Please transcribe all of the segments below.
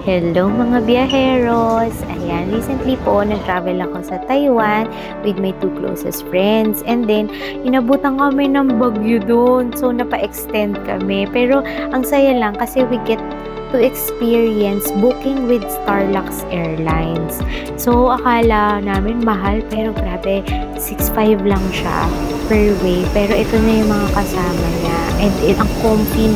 Hello mga biyaheros! Ayan, recently po, nag-travel ako sa Taiwan with my two closest friends. And then, inabutan kami ng bagyo doon. So, napa-extend kami. Pero, ang saya lang kasi we get to experience booking with Starlux Airlines. So, akala namin mahal, pero grabe, 6.5 lang siya per way. Pero ito na yung mga kasama niya. And ang comfy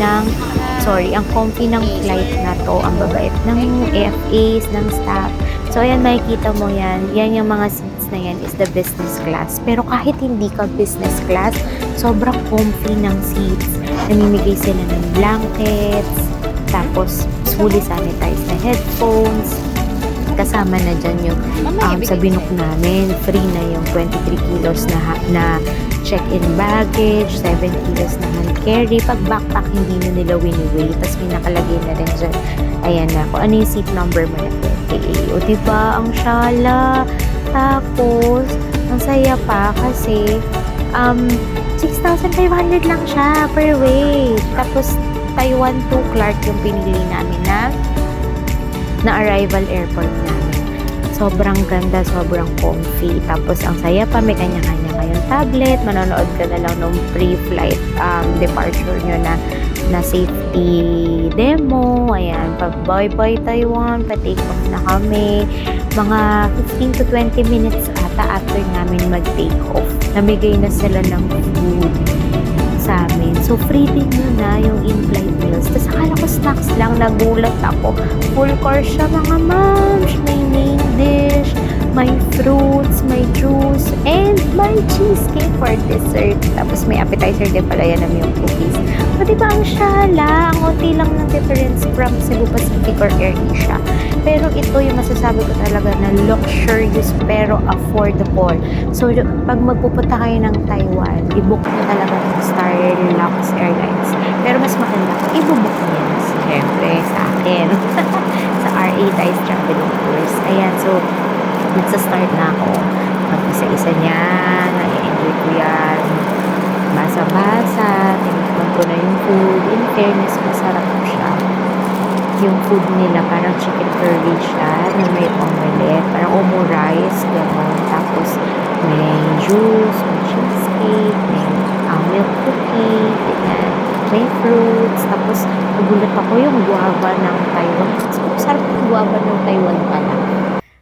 ng flight na to, ang babait ng AFAs, ng staff. So, ayan, makikita mo yan. Yan yung mga seats na yan is the business class. Pero kahit hindi ka business class, sobrang comfy ng seats. Namimigay sila ng blankets, tapos fully sanitized na headphones. Kasama na dyan yung sa binook namin, free na yung 23 kilos na check-in baggage, 7 kilos na hand carry. Pag backpack, hindi na nila wini-weigh. Tapos may nakalagay na rin dyan. Ayan na, kung ano yung seat number mo na 28. O diba, ang syala. Tapos, ang saya pa kasi 6,500 lang siya per way. Tapos, Taiwan to Clark yung pinili namin na arrival airport namin. Sobrang ganda, sobrang comfy. Tapos, ang saya pa, may kanya-kanya kayong tablet. Manonood ka na lang ng pre-flight departure nyo na safety demo. Ayan, bye-bye Taiwan, pa-take off na kami. Mga 15 to 20 minutes ata after namin mag-take off. Namigay na sila ng food sa amin. So, free din yun na yung in-flight meals. Tapos, akala ko snacks lang. Nagulat ako. Full course siya, mga moms. May main dish, may fruits, may juice, and may cheesecake for dessert. Tapos, may appetizer din pala yan ng yung cookies. O, diba ang syala? Ang unti lang ng difference from Cebu Pacific or AirAsia. Pero ito yung masasabi ko talaga na luxurious pero affordable. So, pag magpupunta kayo ng Taiwan, i-book nyo talaga ng Starlux Airlines. Pero mas maganda kung i-book nyo yan, siyempre, sa akin. Sa RA Dice Traveling Tours. Ayan, so, nagsa-start na ako. Mag-isa-isa niyan, na-enjoy ko yan. Basa-basa, tinikman ko na yung food. In fairness, masarap siya. Yung food nila, parang chicken curry siya, na may omelette, parang omurice, gano'n. Tapos, may juice, may cheesecake, may milk cookie, ganyan. May fruits, tapos, nagulat ako yung guava ng Taiwan. So, sarap yung guava ng Taiwan pala.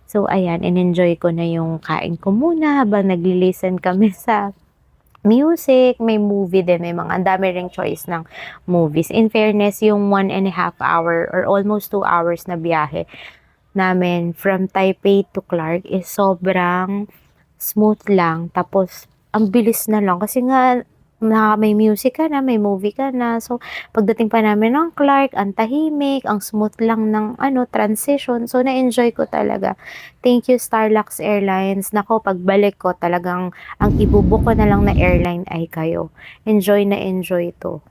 So, ayan, in-enjoy ko na yung kain ko muna habang nagli-listen kami sa music, may movie din, may mga, ang dami ring choice ng movies. In fairness, yung 1.5 hour or almost 2 hours na biyahe namin from Taipei to Clark is sobrang smooth lang. Tapos, ang bilis na lang. Kasi nga, may music ka na, may movie ka na. So, pagdating pa namin ng Clark, ang tahimik, ang smooth lang ng transition. So, na-enjoy ko talaga. Thank you, Starlux Airlines. Nako, pagbalik ko, talagang ang ibubuk ko na lang na airline ay kayo. Enjoy na enjoy to.